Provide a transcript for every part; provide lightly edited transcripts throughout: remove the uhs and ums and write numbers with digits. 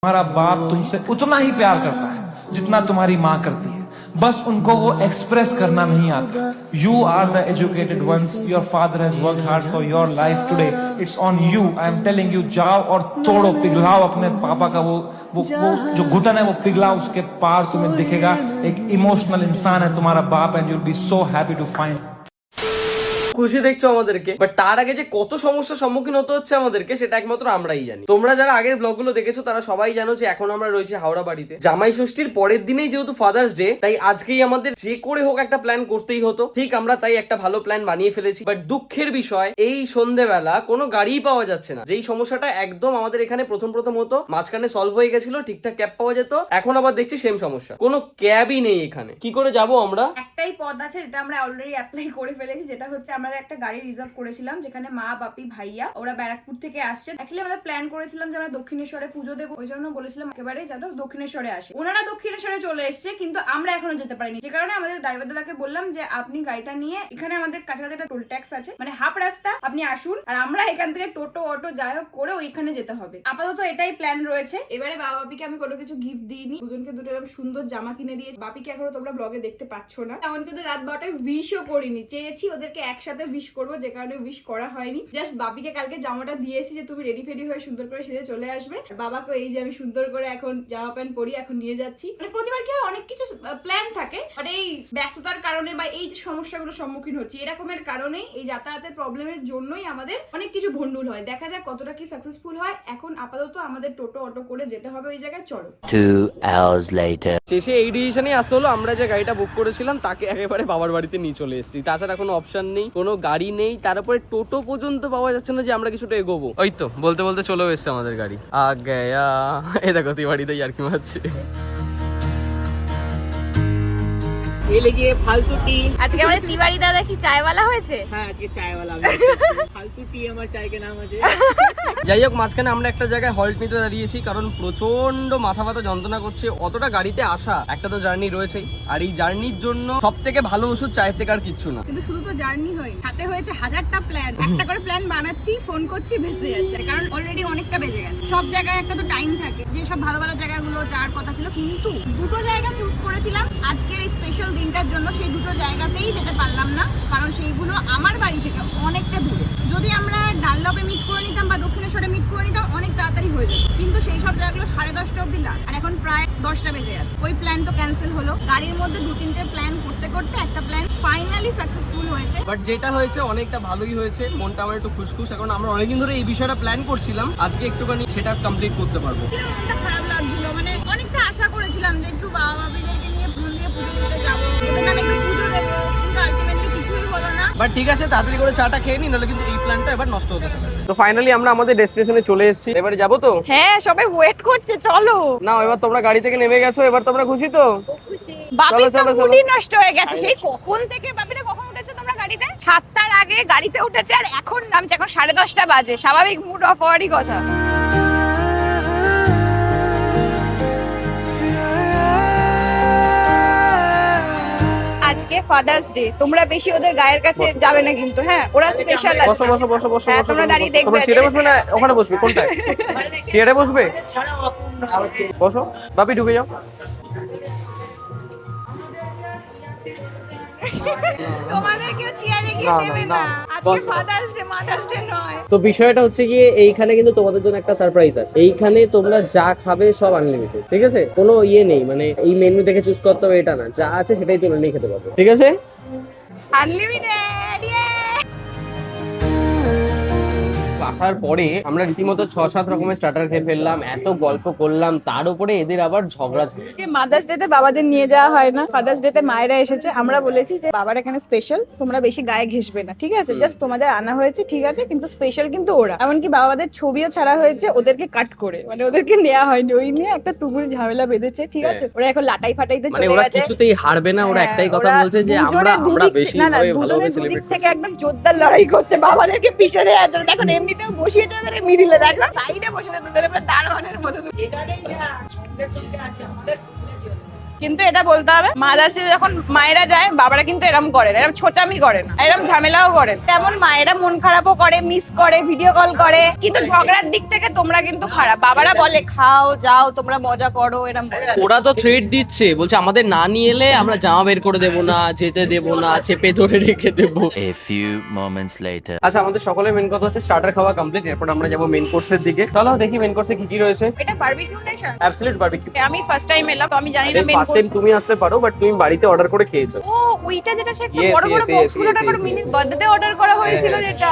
तुम्हारा बाप तुमसे उतना ही प्यार करता है जितना तुम्हारी माँ करती है, बस उनको वो एक्सप्रेस करना नहीं आता। You are the educated ones, your father has worked hard for your life today, it's on you. I am telling you, जाओ और तोड़ो, पिघलाओ अपने पापा का वो जो घुटन है, वो पिघलाओ, उसके पार तुम्हें दिखेगा एक इमोशनल इंसान है तुम्हारा बाप, and you'll be so happy to find. খুশি দেখছো আমাদেরকে, বাট তার আগে যে কত সমস্যার সম্মুখীন হতে হচ্ছে আমাদেরকে সেটা একমাত্র আমরাই জানি। তোমরা যারা আগের ব্লগগুলো দেখেছো তারা সবাই জানো যে এখন আমরা রয়েছি হাওড়া বাড়িতে। জামাই ষষ্ঠীর পরের দিনেই যেহেতু ফাদার্স ডে, তাই আজকেই আমাদের যে করে হোক একটা প্ল্যান করতেই হতো। ঠিক আমরা তাই একটা ভালো প্ল্যান বানিয়ে ফেলেছি, বাট দুঃখের বিষয় এই সন্ধ্যেবেলা কোনো গাড়িই পাওয়া যাচ্ছে না। যেই সমস্যাটা একদম আমাদের এখানে প্রথম হতো, মাঝখানে সলভ হয়ে গেছিল, ঠিকঠাক ক্যাব পাওয়া যেত, এখন আবার দেখছি সেম সমস্যা, কোনো ক্যাবই নেই এখানে। কি করে যাবো আমরা? একটাই পথ আছে যেটা আমরা অলরেডি অ্যাপ্লাই করে ফেলেছি, যেটা হচ্ছে আমরা একটা গাড়ি রিজার্ভ করেছিলাম যেখানে মা, বাপি, ভাইয়া ওরা ব্যারাকপুর থেকে আসছে। অ্যাকচুয়ালি আমরা প্ল্যান করেছিলাম যে আমরা দক্ষিণেশ্বরে পুজো দেবো, ওই জন্য বলেছিলাম একেবারে যাতে দক্ষিণেশ্বরে আসে। ওনারা দক্ষিণেশ্বরে চলে এসছে, কিন্তু আমরা এখনো যেতে পারিনি, যে কারণে আমাদের ড্রাইভার দাদাকে বললাম যে আপনি গাড়িটা নিয়ে, এখানে আমাদের কাছাকাছি একটা টোল ট্যাক্স আছে, মানে হাফ রাস্তা, আপনি আসুন, আর আমরা এখান থেকে টোটো অটো যাই হোক করে ওইখানে যেতে হবে। আপাতত এটাই প্ল্যান রয়েছে। এবারে বাবা বাপিকে আমি কোনো কিছু গিফট দিইনি, দুজনকে দুটো এরকম সুন্দর জামা কিনে দিয়েছি। বাপিকে এখনো তোমরা ব্লগে দেখতে পাচ্ছ না, এমনকি ওদের রাত 12টায় উইশও করিনি, চেয়েছি ওদেরকে একসাথে উইশ করবো, যে কারণে উইশ করা হয়নি। জাস্ট বাপিকে কালকে জামাটা দিয়েছি যে তুমি রেডি ফেডি হয়ে সুন্দর করে সেজে চলে আসবে। বাবাকে এই যে আমি সুন্দর করে এখন জামা প্যান্ট পরি, এখন নিয়ে যাচ্ছি। মানে প্রতিবার কি হয়, অনেক কিছু প্ল্যান থাকে, বাট এই ব্যস্ততার কারণে বা এই যে সমস্যাগুলো সম্মুখীন হচ্ছে এরকমের কারণেই, এই যাতায়াতের প্রবলেমের জন্যই আমাদের অনেক কিছু ভন্ডুল হয়। দেখা যাক কতটা কি সাকসেসফুল হয়। এখন আপাতত আমাদের টোটো অটো করে যেতে হবে ওই জায়গায়। চলো। 2 hours later শেষে এই ডিসিশনেই আসতে হলো, আমরা যে গাড়িটা বুক করেছিলাম তাকে একেবারে বাবার বাড়িতে নিয়ে চলে এসেছি। তাছাড়া কোনো অপশন নেই, কোনো গাড়ি নেই, তারপরে টোটো পর্যন্ত পাওয়া যাচ্ছে না যে আমরা কিছুটা এগোবো। ওই তো বলতে বলতে চলেও এসছে আমাদের গাড়ি। গয়া এই দেখো তিওয়ারিতে আর কি মারছে। ফালতু টি। আজকে আমাদের তিওয়ারি দাদা কি চায়ওয়ালা হয়েছে? হ্যাঁ, আজকে চায়ওয়ালা। ফালতু টি আমার চায়কে নাম আছে। যাই হোক, মাঝখানে আমরা একটা জায়গায় হল্ট নিতে দাঁড়িয়েছি, কারণ প্রচন্ড মাথা ব্যথা যন্ত্রণা করছে। অতটা গাড়িতে আসা, একটা তো জার্নি রয়েছেই, আর এই জার্নির জন্য সব থেকে ভালো ওষুধ চায়ের থেকে আর কিচ্ছু না। কিন্তু শুধু তো জার্নি হয়, সাথে হয়েছে হাজারটা প্ল্যান। একটা করে প্ল্যান বানাচ্ছি, ফোন করছি, ভেসে যাচ্ছে, কারণ অলরেডি অনেকটা বেজে গেছে। সব জায়গায় একটা তো টাইম থাকে, যে সব ভালো ভালো জায়গাগুলো যাওয়ার কথা ছিল, কিন্তু দুটো জায়গা চুজ করেছিলাম আজকের এই স্পেশাল দিনটার জন্য। সেই দুটো জায়গাতেই যেতে পারলাম না, কারণ সেইগুলো আমার বাড়ি থেকে অনেকটা দূরে। যদি আমরা ডানলপে মিট করে নিতাম বা দক্ষিণেশ্বরে মিট করে নিতাম, অনেক তাড়াতাড়ি হয়ে যেত, কিন্তু সেই সব জায়গাগুলো 10:30 অব্দি লাস্ট, আর এখন প্রায় 10টা বেজে গেছে। ওই প্ল্যান তো ক্যান্সেল হলো। গাড়ির মধ্যে 2-3টে প্ল্যান করতে করতে একটা প্ল্যান ফাইনালি সাকসেসফুল হয়েছে। বাট যেটা হয়েছে অনেকটা ভালোই হয়েছে, মনটা আমার একটু খুশখুশ। এখন আমরা অনেকদিন ধরে এই বিষয়টা প্ল্যান করছিলাম, আজকে একটুখানি সেটা কমপ্লিট করতে পারবো। মনটা খারাপ লাগছিল, মানে অনেকটা আশা করেছিলাম যে একটু বাবা বাপিদেরকে নিয়ে মন্দিরে পুজো দিতে যাবো, ওদের নামে একটু পুজো দেবো, কিন্তু আলটিমেটলি কিছুই হলো না। বাট ঠিক আছে, তাড়াতাড়ি করে চাটা খেয়ে নি, নাহলে কিন্তু এই প্ল্যানটা এবার নষ্ট হতে চলেছে। তো ফাইনালি আমরা আমাদের ডেস্টিনেশনে চলে এসেছি। এবারে যাবো তো? হ্যাঁ, সবাই ওয়েট করছে, চলো না, এবার তোমরা গাড়ি থেকে নেমে গেছো, এবার তোমরা খুশি তো? বাপি তো চলো, চলো। মুডই নষ্ট হয়ে গেছে। সেই কখন থেকে, বাপিটা কখন উঠেছো তোমরা গাড়িতে? 7টার আগে গাড়িতে উঠেছে, আর এখন নামছে, এখন 10:30 বাজে। স্বাভাবিক মুড অফ হওয়ারই কথা। আজকে ফাদার্স ডে, তোমরা বেশি ওদের গায়ের কাছে যাবে না কিন্তু, হ্যাঁ, ওরা স্পেশাল আছে। বসো বসো বসো বসো। হ্যাঁ, তোমরা দাঁড়িয়ে দেখবে। তোমরা সিটে বসবে না ওখানে বসবে? কোনটায়? সিটে বসবে? বসো, বাপি ঢুকে যাও। তোমাদের কেউ চেয়ারে গিয়ে দেবে না, আজকে ফাদার্স ডে, মাদার্স ডে নয়। তো বিষয়টা হচ্ছে গিয়ে এইখানে কিন্তু তোমাদের জন্য একটা সারপ্রাইজ আছে। এইখানে তোমরা যা খাবে সব আনলিমিটেড, ঠিক আছে? কোনো ইয়ে নেই, মানে এই মেনু দেখে চুজ করতে হবে এটা না, যা আছে সেটাই তোমরা নিয়ে খেতে পারবে, ঠিক আছে? আনলিমিটেড। আসার পরে আমরা রীতিমতো 6-7 রকমের স্টার্টার খেয়ে ফেললাম, এত গল্প করলাম, তার উপরে এদের আবার ঝগড়া ছিল। মাদার্স ডে তে বাবাদের নিয়ে যাওয়া হয় না, ফাদার্স ডে তে মায়েরা এসেছে। আমরা বলেছি যে বাবার এখানে স্পেশাল, তোমরা বেশি গায়ে ঘেসবে না, ঠিক আছে? জাস্ট তোমাদের আনা হয়েছে, ঠিক আছে, কিন্তু স্পেশাল কিন্তু ওরা। এমনকি বাবাদের ছবিও ছাড়া হয়েছে, ওদেরকে কাট করে, মানে ওদেরকে নেওয়া হয়নি। ওই নিয়ে একটা তুমুল ঝামেলা বেঁধেছে, ঠিক আছে? ওরা এখন লাটাই ফাটাইতে মানে চলে ওরা গেছে। কিছুতেই হারবে না, ওরা একটাই কথা বলছে যে আমরা বেশি ভালোভাবে সেলিব্রেট থেকে একদম জোরদার লড়াই করছে, বাবাদেরকে পিছনে আছে। এখন এমনিতেও বসিয়েছে মিডিলে, দেখো সাইডে বসে দুজনে পুরো দারোয়ানের মতো। কিন্তু এটা বলতে হবে মাদার্সে যখন মায়েরা যায় বাবারা কিন্তু এরম করে না, এরম ছোচামি করে না, এরম ঝামেলাও করে না। তেমন মায়েরা মন খারাপও করে, মিস করে, ভিডিও কল করে, কিন্তু ঝগড়ার দিক থেকে তোমরা কিন্তু খারাপ। বাবারা বলে খাও যাও তোমরা মজা করো, এরম বলে। ওরা তো থ্রেট দিচ্ছে, বলছে আমাদের না নিয়ে এলে আমরা জামা বের করে দেবো না, যেতে দেবো না, চেপে ধরে রেখে দেবো। A few moments later. আচ্ছা, আমাদের সকলের মেন কথা হচ্ছে স্টার্টার খাওয়া কমপ্লিট, এরপর আমরা যাবো মেন কোর্সের দিকে। চলো দেখি মেন কোর্সে কি কি রয়েছে। এটা বারবিকিউ নেশন, অ্যাবসলিউট বারবিকিউ। আমি ফার্স্ট টাইম এলাম তো আমি জানি না মেন ফার্স্ট টাইম তুমি আসতে পারো, বাট তুমি বাড়িতে অর্ডার করে খেয়েছো। ও ওইটা যেটা সে একটা Yes, বড় বড় yes, yes, বক্সগুলো yes, তারপর yes, mini yes. Birthday order করা হয়েছিল যেটা।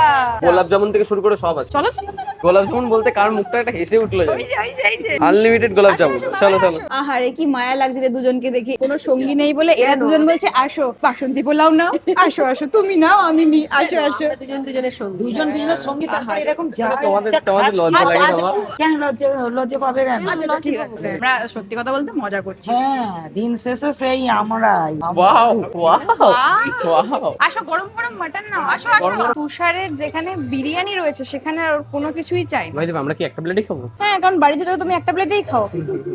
গোলাপ জামুন থেকে শুরু করে সব আছে। চলো চলো চলো গোলাপ জামুন বলতে কার মুখটা একটা হেসে উঠলো, ওই যে ওই যে এই যে আনলিমিটেড গোলাপ জামুন। চলো চলো। আহারে কি মায়া লাগছে যে দুজনকে দেখে, কোনো সঙ্গী নেই বলে এরা দুজন বলছে আসো বাসন্তী পোলাও নাও, আসো আসো তুমি নাও আমি নি, আসো আসো দুজন দুজনের সঙ্গী, দুজন দুজনের সঙ্গে তারপরে এরকম যা তোমাদের ইচ্ছা তোমাদের লজ্জা আচ্ছা, লাগে না আচ্ছা, বাবা? কেন লজ্জা পাবে কেন? আচ্ছা, ঠিক আছে। আমরা সত্যি কথা বলতে মজা করছি। হ্যাঁ, দিন শেষে সেই আমরাই। Wow wow wow. আসো গরম গরম মাটন নাও, আসো আসো। তুষারের যেখানে বিরিয়ানি রয়েছে সেখানে আর কোনো কিছুই চাই না। ভাই দেব, আমরা কি একটা প্লেটই খাবো? হ্যাঁ কারণ বাড়িতে তো তুমি একটা প্লেটেই খাও।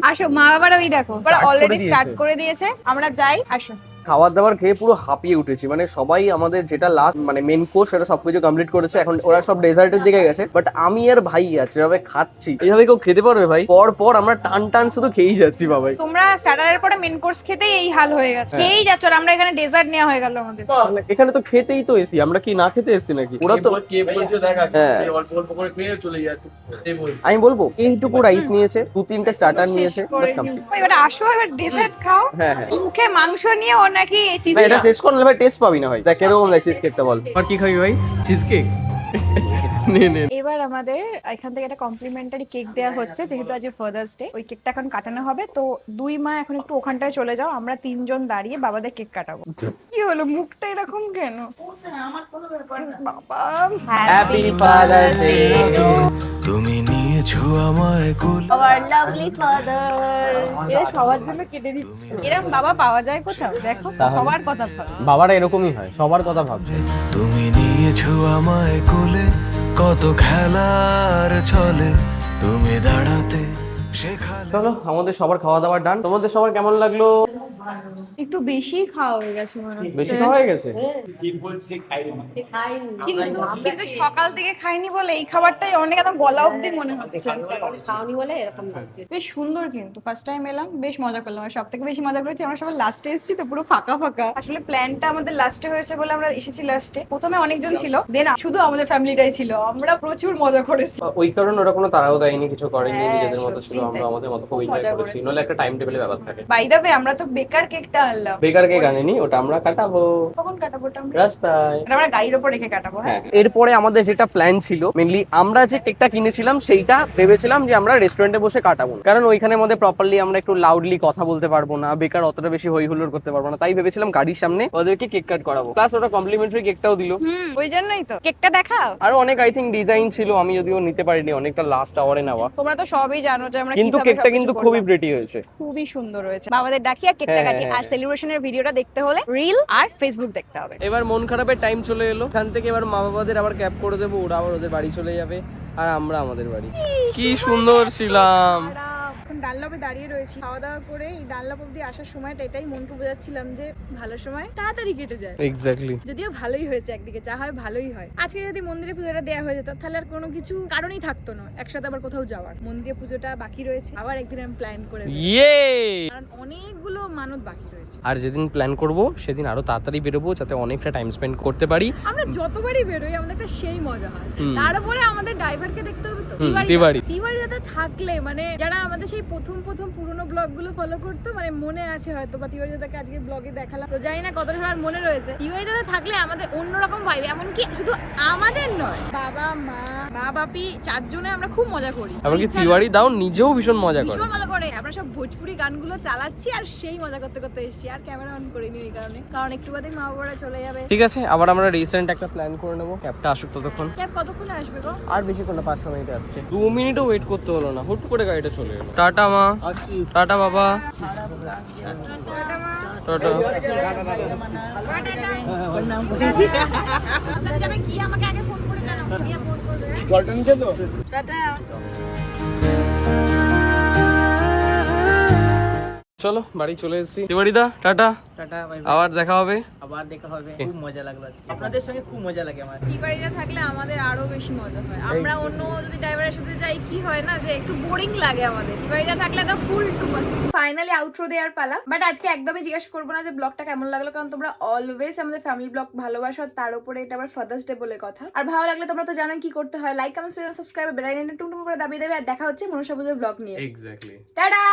আসো মা বাবারা ওই দেখো ওরা Start করে অলরেডি দিয়েছে। স্টার্ট করে দিয়েছে, আমরা যাই আসো। খাবার দাবার খেয়ে পুরো হাঁপিয়ে উঠেছি, মানে সবাই আমাদের যেটা লাস্ট মানে মেন কোর্স সেটা সবকিছু কমপ্লিট করেছে, এখন ওরা সব ডেজার্টের দিকে গেছে, বাট আমি আর ভাই আছে যেভাবে খাচ্ছি, এইভাবে কেউ খেতে পারবে ভাই? পর পর আমরা টান টান শুধু খেয়েই যাচ্ছি বাবাই। তোমরা স্টার্টারের পরে মেন কোর্স খেতেই এই হাল হয়ে গেছে, খেয়েই যাচ্ছ আর আমরা এখানে ডেজার্ট নেওয়া হয়ে গেল আমাদের। মানে এখানে তো খেতেই তো এসি, আমরা কি না খেতে এসছি নাকি? ওরা তো হ্যাঁ। আমি বলবো এইটুকু রাইস নিয়েছে, 2-3টা স্টার্টার নিয়েছে, বাস complete। এবার আসো এবার ডেজার্ট খাও। হ্যাঁ হ্যাঁ। মুখে মাংস নিয়ে ও নাকি চিজ না, এটা শেষ করলে ভাই টেস্ট পাবি না ভাই। দেখ কিরকম লাগে চিজ কেকটা, বল। আর কি খাবি ভাই? Cheese cake? নে নে। এবার আমাদের এখান থেকে একটা কমপ্লিমেন্টারি কেক দেওয়া হচ্ছে, যেহেতু আজ ফাদার্স ডে। ওই কেকটা এখন কাটানো হবে, তো দুই মা এখন একটু ওখানটায় চলে যাও, আমরা তিনজন দাঁড়িয়ে বাবাদের কেক কাটাবো। কি হলো মুখটা এরকম কেন? আমার কোনো ব্যাপার না। বাবা হ্যাপি ফাদার্স ডে। তুমি নিয়েছো আমায় কুল আওয়ার লাভলি ফাদার। এরা সবার জন্য কেটে দিচ্ছে। এরকম বাবা পাওয়া যায় কোথাও? দেখো সবার কথা ভাবো। বাবারা এরকমই হয়, সবার কথা ভাবছে। তুমি নিয়েছো আমায় কুলে কত খেলার ছলে তুমি দাঁড়াতে শেখালে চলো, আমাদের সবার খাওয়া দাওয়া ডান। তোমাদের সবার কেমন লাগলো? একটু বেশি খাওয়া হয়ে গেছে মনে হচ্ছে। বেশি খাওয়া হয়ে গেছে? কিন্তু কিন্তু সকাল থেকে খাইনি বলে এই খাবারটাই অনেক একদম গলা অবধি মনে হচ্ছে। খাওনি বলে এরকম লাগছে। বেশ সুন্দর, কিন্তু ফার্স্ট টাইম এলাম, বেশ মজা করলাম। আর সব থেকে বেশি মজা করেছি আমরা সবাই লাস্টে এসেছি, তো পুরো ফাঁকা ফাঁকা। আসলে প্ল্যানটা আমাদের লাস্টে হয়েছে বলে আমরা এসেছি লাস্টে। প্রথমে অনেকজন ছিল, দেন শুধু আমাদের ফ্যামিলিটাই ছিল। আমরা প্রচুর মজা করেছি। ওই কারণে ওরা কোনো তাড়াও দেয়নি, কিছু করেনি, হ্যাঁ, নিজেদের মতো ছিল, সত্যিই আমরা তাই। আমাদের মতো খুব খুব এনজয় মজা করেছি। করেছি। নাহলে একটা টাইম টেবিলের ব্যাপার থাকে। বাই দ্য ওয়ে, আমরা তো বেকার কেকটা আনলাম। বেকার কেক আনেনি, ওটা আমরা কাটাবো কখন কাটাবো ওটা আমরা? রাস্তায়। এটা আমরা গাড়ির ওপর রেখে কাটাবো। হ্যাঁ, এরপরে আমাদের যেটা প্ল্যান ছিল, মেনলি আমরা যে কেকটা কিনেছিলাম সেইটা ভেবেছিলাম যে আমরা রেস্টুরেন্টে বসে কাটাবো, কারণ ওইখানে মধ্যে প্রপারলি আমরা একটু লাউডলি কথা বলতে পারবো না, বেকার অতটা বেশি হই হুল্লোড় করতে পারবো না, তাই ভেবেছিলাম গাড়ির সামনে ওদেরকে কেক কাট করাবো, প্লাস ওটা কমপ্লিমেন্টারি কেকটাও দিল। ওই জন্যই তো কেকটা দেখাও। আরো অনেক আই থিঙ্ক ডিজাইন ছিল, আমি যদিও নিতে পারিনি, অনেকটা লাস্ট আওয়ারে নেওয়া, তোমরা তো সবই জানো যে আমরা কিন্তু কিভাবে কেকটা সবকিছু কিন্তু করলাম। খুবই প্রিটি হয়েছে। খুবই সুন্দর হয়েছে। বাবাদের ডাকি আর কেকটা হ্যাঁ, কাটি। হ্যাঁ, আর সেলিব্রেশনের ভিডিওটা দেখতে হলে রিল আর ফেসবুক দেখতে হবে। এবার মন খারাপের টাইম চলে এলো, এখান থেকে এবার মা বাবাদের আবার ক্যাব করে দেবো, ওরা আবার ওদের বাড়ি চলে যাবে, আর আমরা আমাদের বাড়ি। কি সুন্দর ছিলাম। এখন ডানলপে দাঁড়িয়ে রয়েছি, খাওয়া দাওয়া করে এই ডানলপ অব্দি আসার সময়টা এটাই মনকে বোঝাচ্ছিলাম যে ভালো সময় তাড়াতাড়ি কেটে যায়। এক্স্যাক্টলি। যদিও ভালোই হয়েছে, একদিকে যা হয় ভালোই হয়। আজকে যদি মন্দিরে পুজোটা দেওয়া হয়ে যেত তাহলে আর কোনো কিছু কারণই থাকতো না একসাথে আবার কোথাও যাওয়ার। মন্দিরে পুজোটা বাকি রয়েছে, আবার একদিন আমি প্ল্যান করে দেব, ইয়ে। কারণ অনেকগুলো মানত বাকি রয়েছে। আর যেদিন প্ল্যান করব সেদিন আরো তাড়াতাড়ি বেরোবো, যাতে অনেকটা টাইম স্পেন্ড করতে পারি। আমরা যতবারই বেরোই আমাদের একটা সেই মজা হয়। তারপরে আমাদের ড্রাইভারকে দেখতে হবে তো। তিওয়ারি। তিওয়ারি যাতে থাকলে, মানে যারা আমাদের সেই প্রথম পুরোনো ব্লগ গুলো ফলো করতো, মানে মনে আছে হয়তো, বা তিওয়ারি দাদাকে আজকে ব্লগে দেখালাম, তো জানি না কতটা সবার মনে রয়েছে। তিওয়ারি দাদা থাকলে আমাদের অন্যরকম ভাইবে, এমনকি শুধু আমাদের নয়, বাবা মা বাপি চারজনে আমরা খুব মজা করি। এমনকি তিওয়ারি দাও নিজেও ভীষণ মজা করে। ভীষণ মজা করে। আমরা সব ভোজপুরি গানগুলো চালাচ্ছি আর সেই মজা করতে করতে এসেছি। আর ক্যামেরা অন করিনি এই কারণে, কারণ একটু বাদে মা বাবারা চলে যাবে। ঠিক আছে, আবার আমরা রিসেন্ট একটা প্ল্যান করে নেবো, ক্যাবটা আসুক ততক্ষণ। ক্যাব কতক্ষণে আসবে গো? আর বেশিক্ষণ না, 5-6 মিনিট আসছে। 2 মিনিটও ওয়েট করতে হলো না, হুট করে গাড়িটা চলে এলো। টাটা মা, টাটা বাবা, টাটা। আপনারা যাবে কি আমাকে আগে ফোন করে জানাও। গিয়ে ফোন করবে। জলটা নিচে তো টাটা। চলো বাড়ি চলে এসেছি। তিওয়ারিদা টাটা, টাটা, বাই বাই। আবার দেখা হবে। আবার দেখা হবে। খুব মজা লাগলো আজকে, আপনাদের সঙ্গে খুব মজা লাগে আমার। টিপারিটা থাকলে আমাদের আরো বেশি মজা হয়। আমরা অন্য যদি ড্রাইভারের সাথে যাই কি হয় না যে একটু বোরিং লাগে আমাদের, টিপারিটা থাকলে তো ফুল টু মাস্ট। ফাইনালি আউটরো দেওয়ার পালা, বাট আজকে একদমই জিজ্ঞাসা করবো না যে ব্লগটা কেমন লাগলো, কারণ তোমরা অলওয়েজ আমাদের ফ্যামিলি ব্লগ ভালোবাসো, আর তার উপরে এটা আবার ফাদার্স ডে বলে কথা। আর ভালো লাগলে তোমরা তো জানোই কি করতে হয়, লাইক কমেন্ট সাবস্ক্রাইব বেল আইকনটা টুং টুং করে দাবিয়ে দেবে। আর দেখা হচ্ছে মনুষ্যবুজের ব্লগ নিয়ে। এক্স্যাক্টলি। টাটা।